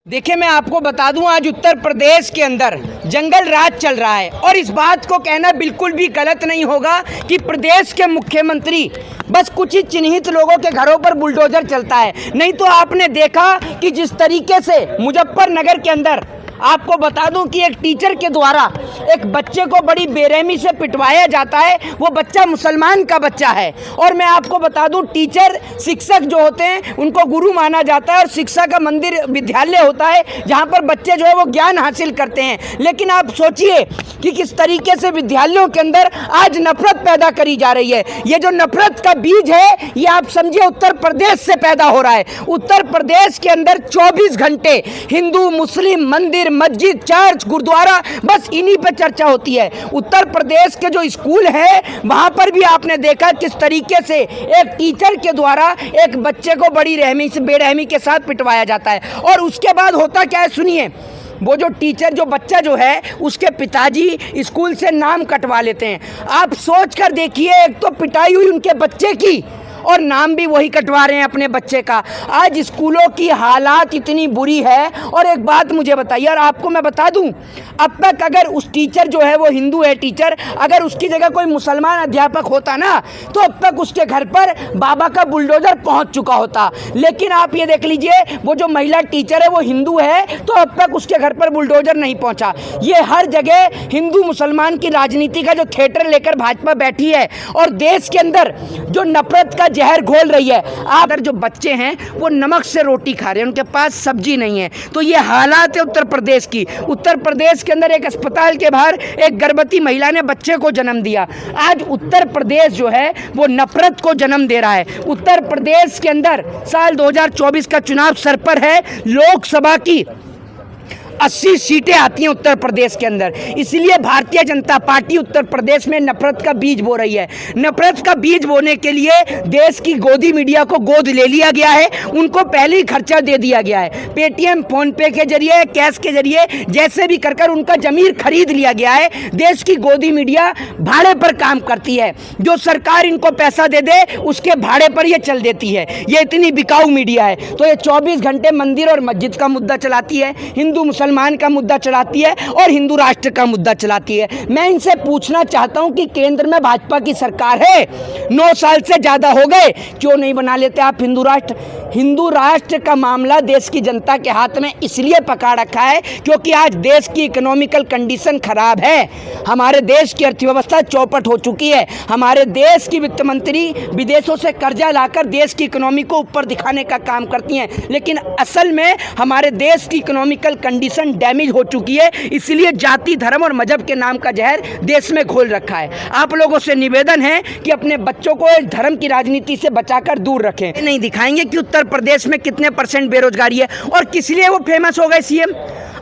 देखिए, मैं आपको बता दूं, आज उत्तर प्रदेश के अंदर जंगल राज चल रहा है और इस बात को कहना बिल्कुल भी गलत नहीं होगा कि प्रदेश के मुख्यमंत्री बस कुछ ही चिन्हित लोगों के घरों पर बुलडोजर चलता है। नहीं तो आपने देखा कि जिस तरीके से मुजफ्फरनगर के अंदर, आपको बता दूं कि एक टीचर के द्वारा एक बच्चे को बड़ी बेरहमी से पिटवाया जाता है। वो बच्चा मुसलमान का बच्चा है और मैं आपको बता दूं, टीचर शिक्षक जो होते हैं उनको गुरु माना जाता है और शिक्षा का मंदिर विद्यालय होता है जहां पर बच्चे जो है वो ज्ञान हासिल करते हैं। लेकिन आप सोचिए कि किस तरीके से विद्यालयों के अंदर आज नफरत पैदा करी जा रही है। ये जो नफरत का बीज है ये आप समझिए उत्तर प्रदेश से पैदा हो रहा है। उत्तर प्रदेश के अंदर 24 घंटे हिंदू मुस्लिम मंदिर मस्जिद चर्च गुरुद्वारा बस इन्हीं पे चर्चा होती है। उत्तर प्रदेश के जो स्कूल है वहां पर भी आपने देखा किस तरीके से एक टीचर के द्वारा एक बच्चे को बड़ी बेरहमी के साथ पिटवाया जाता है। और उसके बाद होता क्या है, सुनिए। वो जो टीचर जो बच्चा जो है उसके पिताजी स्कूल से नाम कटवा लेते हैं। आप सोच कर देखिए, एक तो पिटाई हुई उनके बच्चे की और नाम भी वही कटवा रहे हैं अपने बच्चे का। आज स्कूलों की हालात इतनी बुरी है। और एक बात मुझे बताइए, और आपको मैं बता दूं, अब तक अगर उस टीचर जो है वो हिंदू है टीचर, अगर उसकी जगह कोई मुसलमान अध्यापक होता ना तो अब तक उसके घर पर बाबा का बुलडोजर पहुंच चुका होता। लेकिन आप ये देख लीजिए, वो जो महिला टीचर है वो हिंदू है तो अब तक उसके घर पर बुलडोजर नहीं पहुंचा। ये हर जगह हिंदू मुसलमान की राजनीति का जो थिएटर लेकर भाजपा बैठी है और देश के अंदर जो नफरत का जहर घोल रही है। अगर जो बच्चे हैं वो नमक से रोटी खा रहे हैं, उनके पास सब्जी नहीं है। तो ये हालात है उत्तर प्रदेश की। उत्तर प्रदेश के अंदर एक अस्पताल के बाहर एक गर्भवती महिला ने बच्चे को जन्म दिया। आज उत्तर प्रदेश जो है वो नफरत को जन्म दे रहा है। उत्तर प्रदेश के अंदर साल 2024 का चुनाव सर पर है। लोकसभा की 80 सीटें आती हैं उत्तर प्रदेश के अंदर। इसलिए भारतीय जनता पार्टी उत्तर प्रदेश में नफरत का बीज बो रही है। नफरत का बीज बोने के लिए देश की गोदी मीडिया को गोद ले लिया गया है। उनको पहले ही खर्चा दे दिया गया है। पेटीएम फोन पे के जरिए कैश के जरिए जैसे भी कर उनका जमीर खरीद लिया गया है। देश की गोदी मीडिया भाड़े पर काम करती है। जो सरकार इनको पैसा दे दे उसके भाड़े पर ये चल देती है। ये इतनी बिकाऊ मीडिया है। तो ये 24 घंटे मंदिर और मस्जिद का मुद्दा चलाती है, हिंदू मुसलमान का मुद्दा चलाती है और हिंदू राष्ट्र का मुद्दा चलाती है। मैं इनसे पूछना चाहता हूं कि केंद्र में भाजपा की सरकार है, 9 साल से ज्यादा हो गए, क्यों नहीं बना लेते आप हिंदू राष्ट्र? हिंदू राष्ट्र का मामला देश की जनता के हाथ में इसलिए पकड़ रखा है क्योंकि आज देश की इकोनॉमिकल कंडीशन खराब है। हमारे देश की अर्थव्यवस्था चौपट हो चुकी है। हमारे देश की वित्त मंत्री विदेशों से कर्जा लाकर देश की इकोनॉमी को ऊपर दिखाने का काम करती हैं, लेकिन असल में हमारे देश की इकोनॉमिकल कंडीशन डैमेज हो चुकी है। इसलिए जाति धर्म और मजहब के नाम का जहर देश में घोल रखा है। आप लोगों से निवेदन है कि अपने बच्चों को धर्म की राजनीति से बचाकर दूर रखें। नहीं दिखाएंगे कि उत्तर प्रदेश में कितने % बेरोजगारी है और किस लिए वो फेमस हो गए सीएम।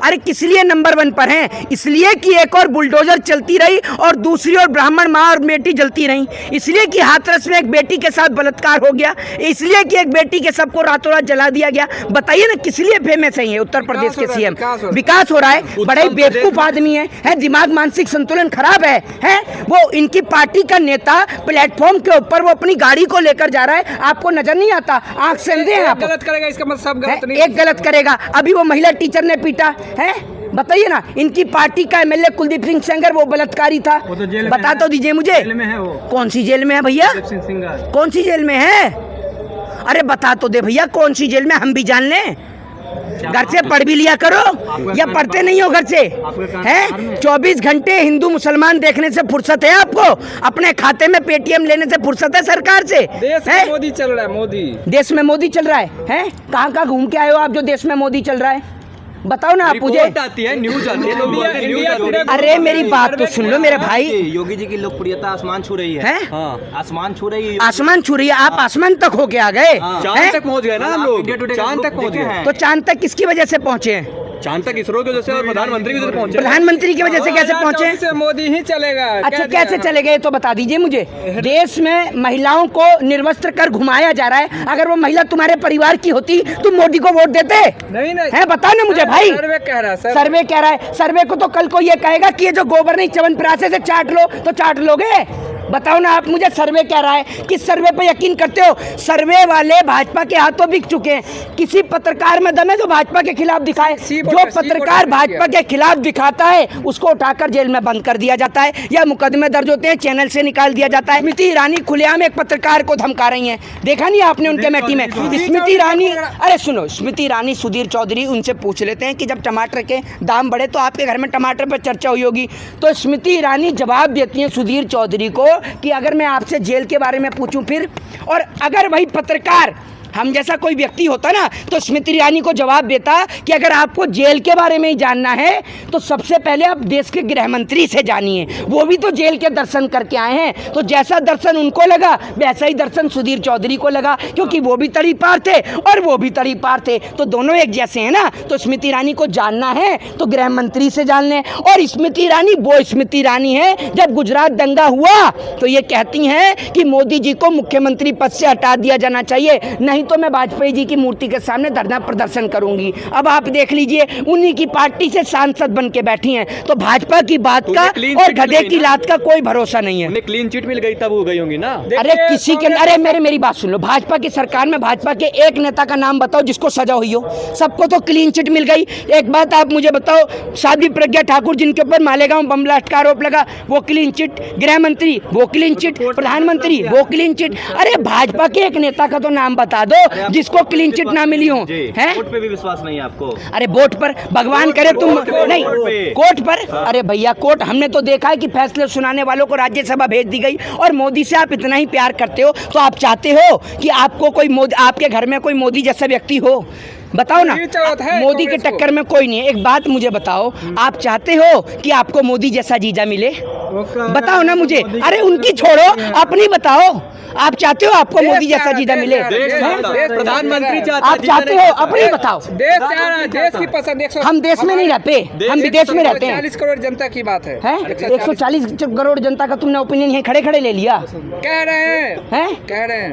अरे किस लिए नंबर 1 पर हैं? इसलिए कि एक और बुलडोजर चलती रही और दूसरी ओर ब्राह्मण माँ और बेटी जलती रही। इसलिए कि हाथरस में एक बेटी के साथ बलात्कार हो गया। इसलिए कि एक बेटी के सबको रातों रात जला दिया गया। बताइए ना किस लिए फेमस है ये उत्तर प्रदेश के सीएम? विकास हो रहा है। बड़ा ही बेवकूफ आदमी है, दिमाग मानसिक संतुलन खराब है। वो इनकी पार्टी का नेता प्लेटफॉर्म के ऊपर वो अपनी गाड़ी को लेकर जा रहा है, आपको नजर नहीं आता? आंख से अंधे हैं आप। गलत करेगा इसका मतलब सब गलत नहीं। एक गलत करेगा। अभी वो महिला टीचर ने पीटा है, बताइए ना। इनकी पार्टी का एमएलए कुलदीप सिंह सेंगर वो बलात्कारी था। वो तो जेल बता तो दीजिए मुझे, जेल में है वो। कौन सी जेल में है भैया? कौन सी जेल में है? अरे बता तो दे भैया, कौन सी जेल में, हम भी जान लें। घर से पढ़ भी लिया करो या पढ़ते नहीं हो घर से? हैं 24 घंटे हिंदू मुसलमान देखने से फुर्सत है आपको? अपने खाते में पेटीएम लेने से फुर्सत है सरकार से? देश में मोदी चल रहा है। मोदी देश में मोदी चल रहा है? कहाँ घूम के आए हो आप जो देश में मोदी चल रहा है? बताओ ना आप मुझे। आती है, न्यूज आती है, न्यूज। अरे मेरी बात तो सुन लो मेरे भाई। योगी जी की लोकप्रियता आसमान छू रही है। आसमान छू रही है। आसमान छू रही है? आप आसमान तक होके आ गए? चांद तक पहुंच गए ना हम लोग। चांद तक पहुंच गए। तो चांद तक किसकी वजह से पहुंचे हैं? चांद तक इसरो की वजह से और प्रधानमंत्री की वजह से पहुंचे। प्रधानमंत्री की वजह से कैसे पहुंचे? मोदी ही चलेगा। अच्छा कैसे चले गए तो बता दीजिए मुझे। देश में महिलाओं को निर्वस्त्र कर घुमाया जा रहा है। अगर वो महिला तुम्हारे परिवार की होती तुम मोदी को वोट देते? नहीं है, बताओ ना मुझे भाई। सर्वे कह रहा है। सर्वे कह रहा है। सर्वे को तो कल को ये कहेगा कि ये जो गोबर नहीं च्यवनप्राश से चाट लो तो चाट लोगे। बताओ ना आप मुझे, सर्वे कह रहा है, किस सर्वे पे यकीन करते हो? सर्वे वाले भाजपा के हाथों बिक चुके हैं। किसी पत्रकार में दम है जो भाजपा के खिलाफ दिखाए? जो पत्रकार भाजपा के खिलाफ दिखाता है उसको उठाकर जेल में बंद कर दिया जाता है या मुकदमे दर्ज होते हैं, चैनल से निकाल दिया जाता है। स्मृति ईरानी खुलेआम एक पत्रकार को धमका रही हैं, देखा नहीं आपने उनके अमेठी में? स्मृति ईरानी, अरे सुनो, स्मृति ईरानी, सुधीर चौधरी, उनसे पूछ लेते हैं कि जब टमाटर के दाम बढ़े तो आपके घर में टमाटर पर चर्चा हुई होगी। तो स्मृति ईरानी जवाब देती हैं सुधीर चौधरी को कि अगर मैं आपसे जेल के बारे में पूछूं फिर, और अगर वही पत्रकार हम जैसा कोई व्यक्ति होता ना तो स्मृति ईरानी को जवाब देता कि अगर आपको जेल के बारे में ही जानना है तो सबसे पहले आप देश के गृह मंत्री से जानिए, वो भी तो जेल के दर्शन करके आए हैं। तो जैसा दर्शन उनको लगा वैसा ही दर्शन सुधीर चौधरी को लगा, क्योंकि वो भी तड़ी पार थे और वो भी तड़ी पार थे, तो दोनों एक जैसे हैं ना। तो स्मृति ईरानी को जानना है तो गृह मंत्री से जान लें। और स्मृति ईरानी वो स्मृति ईरानी है जब गुजरात दंगा हुआ तो ये कहती हैं कि मोदी जी को मुख्यमंत्री पद से हटा दिया जाना चाहिए, नहीं तो मैं वाजपेयी जी की मूर्ति के सामने धरना प्रदर्शन करूंगी। अब आप देख लीजिए, उन्हीं की पार्टी से सांसद बन के बैठी हैं, तो भाजपा की बात का और गधे की लात का कोई भरोसा नहीं है। उन्हें क्लीन चिट मिल गई तब हो गई होंगी ना। अरे किसी के, अरे मेरी बात सुन लो, भाजपा की सरकार में भाजपा के एक नेता का नाम बताओ जिसको सजा हुई हो? सबको तो क्लीन चिट मिल गई। एक बात आप मुझे बताओ, साध्वी प्रज्ञा ठाकुर जिनके ऊपर मालेगांव बम ब्लास्ट का आरोप लगा वो क्लीन चिट, गृह मंत्री वो क्लीन चिट, प्रधानमंत्री वो क्लीन चिट। अरे भाजपा के एक नेता का तो नाम बता दो जिसको क्लीन चिट ना मिली हो। हैं? वोट पे भी विश्वास नहीं है आपको? अरे वोट पर भगवान करे तुम नहीं, कोर्ट पर, अरे भैया कोर्ट, हमने तो देखा है कि फैसले सुनाने वालों को राज्यसभा भेज दी गई। और मोदी से आप इतना ही प्यार करते हो तो आप चाहते हो कि आपको कोई मोदी, आपके घर में कोई मोदी जैसा व्यक्ति हो? बताओ ना, मोदी के टक्कर में कोई नहीं है। एक बात मुझे बताओ, आप चाहते हो कि आपको मोदी जैसा जीजा मिले? बताओ ना मुझे। अरे उनकी छोड़ो, अपनी बताओ, आप चाहते हो आपको मोदी जैसा जीजा मिले? प्रधानमंत्री आप चाहते हो, अपनी बताओ। देश की पसंद, हम देश में नहीं रहते, हम विदेश में रहते हैं। 40 करोड़ जनता की बात है। 140 करोड़ जनता का तुमने ओपिनियन यहीं खड़े खड़े ले लिया? कह रहे हैं। हैं? कह रहे हैं।